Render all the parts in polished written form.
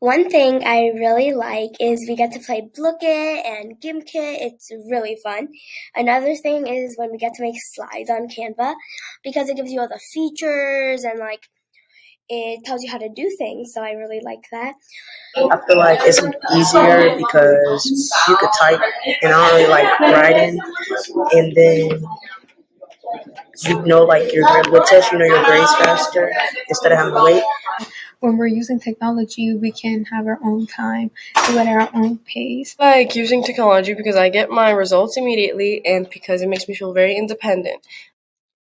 One thing I really like is we get to play Book It and Gimkit. It's really fun. Another thing is when we get to make slides on Canva because it gives you all the features and it tells you how to do things. So I really like that. I feel like it's easier because you could type, and I don't really like writing, and then like your grade would test, your grades faster instead of having to wait. When we're using technology, we can have our own time, do it at our own pace. I like using technology because I get my results immediately and because it makes me feel very independent.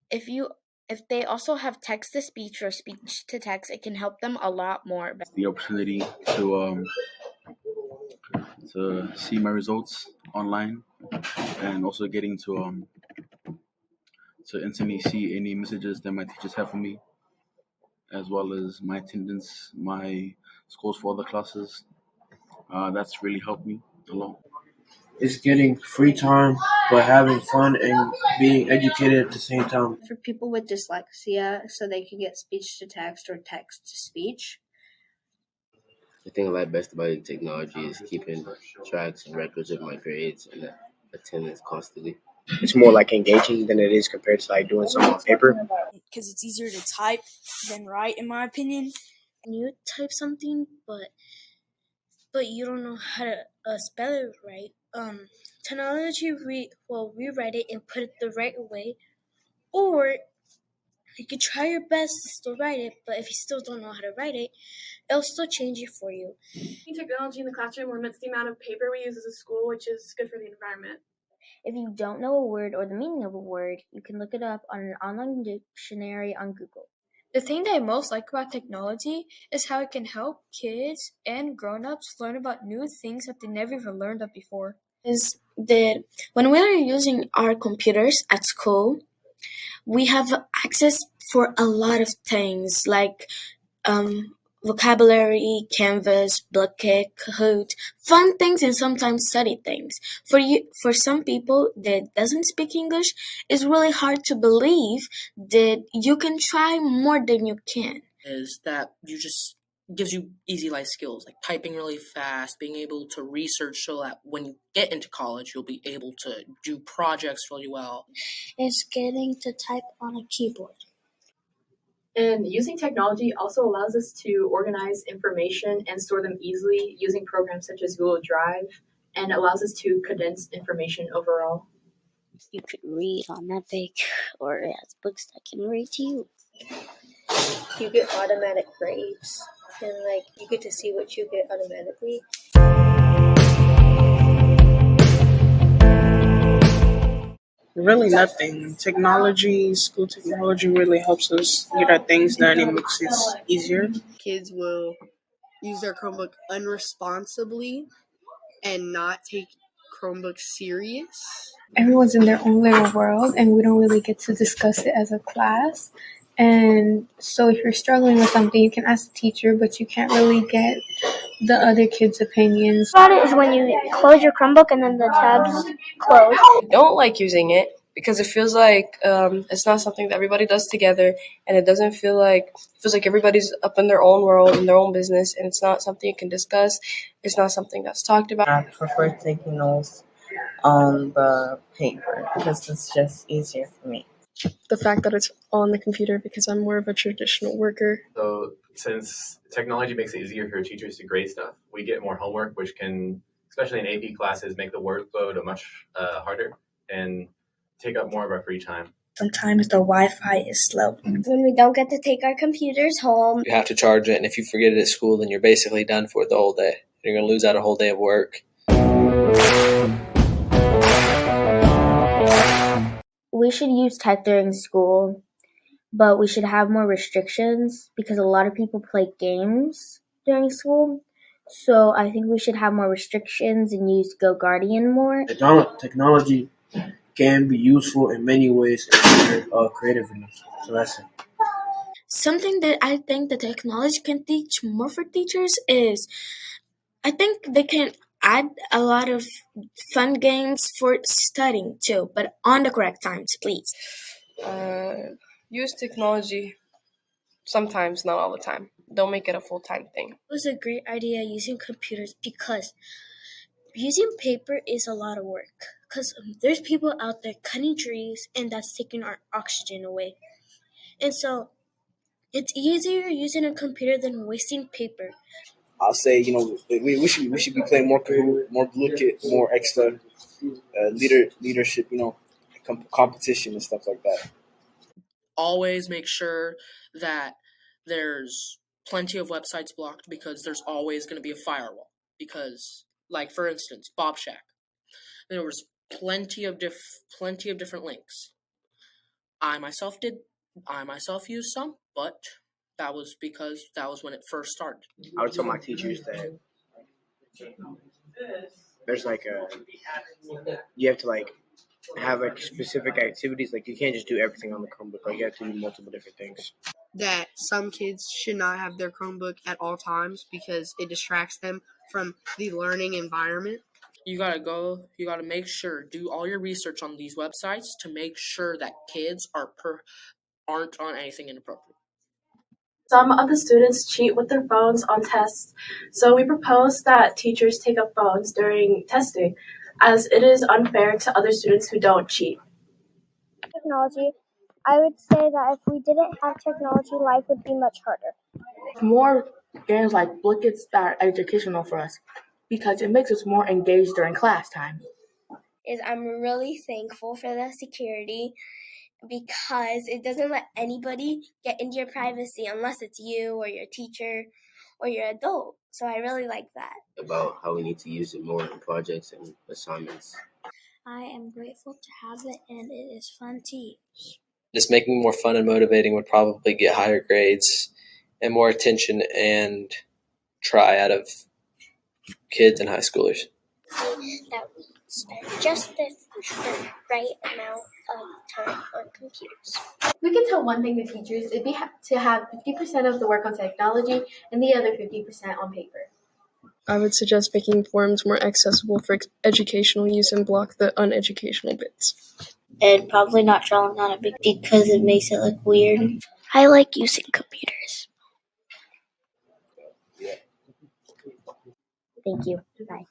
If they also have text-to-speech or speech-to-text, it can help them a lot more. The opportunity to see my results online, and also getting to instantly see any messages that my teachers have for me, as well as my attendance, my scores for other classes. That's really helped me a lot. It's getting free time, but having fun and being educated at the same time. For people with dyslexia, so they can get speech to text or text to speech. The thing I like best about technology is keeping tracks and records of my grades and attendance constantly. It's more engaging than it is compared to doing something on paper. Because it's easier to type than write, in my opinion. And you type something, but you don't know how to spell it right. Technology rewrite it and put it the right way, or you could try your best to still write it, but if you still don't know how to write it, it'll still change it for you. Technology in the classroom limits the amount of paper we use as a school, which is good for the environment. If you don't know a word or the meaning of a word, you can look it up on an online dictionary on Google. The thing that I most like about technology is how it can help kids and grown-ups learn about new things that they never even learned of before. Is that when we are using our computers at school, we have access for a lot of things like vocabulary, Canvas, Bucket, Kahoot, fun things and sometimes study things. For some people that doesn't speak English, it's really hard to believe that you can try more than you can. Is that gives you easy life skills like typing really fast, being able to research so that when you get into college, you'll be able to do projects really well. It's getting to type on a keyboard. And using technology also allows us to organize information and store them easily using programs such as Google Drive, and allows us to condense information overall. You could read on Epic, or it has books that can read to you. You get automatic grades, and you get to see what you get automatically. Really nothing. School technology really helps us get our things done and makes it easier. Kids will use their Chromebook unresponsibly and not take Chromebook serious. Everyone's in their own little world, and we don't really get to discuss it as a class. And so if you're struggling with something, you can ask the teacher, but you can't really get the other kids' opinions. About it is when you close your Chromebook and then the tabs close. I don't like using it because it feels like it's not something that everybody does together, and it feels like everybody's up in their own world, in their own business, and it's not something you can discuss. It's not something that's talked about. I prefer taking notes on the paper because it's just easier for me. The fact that it's on the computer because I'm more of a traditional worker. So since technology makes it easier for teachers to grade stuff, we get more homework, which can, especially in AP classes, make the workload much harder and take up more of our free time. Sometimes the Wi-Fi is slow. When we don't get to take our computers home. You have to charge it, and if you forget it at school, then you're basically done for the whole day. You're going to lose out a whole day of work. We should use tech during school, but we should have more restrictions because a lot of people play games during school. So I think we should have more restrictions and use GoGuardian more. Technology can be useful in many ways creatively. So that's it. Something that I think the technology can teach more for teachers is I think they can add a lot of fun games for studying too, but on the correct times, please. Use technology sometimes, not all the time. don't make it a full-time thing. It was a great idea using computers because using paper is a lot of work. Because there's people out there cutting trees, and that's taking our oxygen away. And so it's easier using a computer than wasting paper. I'll say, we should be playing more Kahoot, more Blue Kit, more extra leadership, competition and stuff like that. Always make sure that there's plenty of websites blocked because there's always going to be a firewall. Because, like for instance, Bob Shack, there was plenty of different links. I myself used some, but that was because that was when it first started. I would tell my teachers that there's you have to have specific activities. Like you can't just do everything on the Chromebook. Like you have to do multiple different things. That some kids should not have their Chromebook at all times because it distracts them from the learning environment. You gotta make sure, do all your research on these websites to make sure that kids aren't on anything inappropriate. Some of the students cheat with their phones on tests, so we propose that teachers take up phones during testing, as it is unfair to other students who don't cheat. Technology, I would say that if we didn't have technology, life would be much harder. More games like Blickets that are educational for us because it makes us more engaged during class time. I'm really thankful for the security because it doesn't let anybody get into your privacy unless it's you or your teacher or your adult. So I really like that. About how we need to use it more in projects and assignments. I am grateful to have it, and it is fun to use. Just making it more fun and motivating would probably get higher grades and more attention and try out of kids and high schoolers. That we spend just the right amount of time on computers. We can tell one thing to teachers, it'd be to have 50% of the work on technology and the other 50% on paper. I would suggest making forms more accessible for educational use and block the uneducational bits. And probably not drawing on it because it makes it look weird. I like using computers. Thank you. Bye.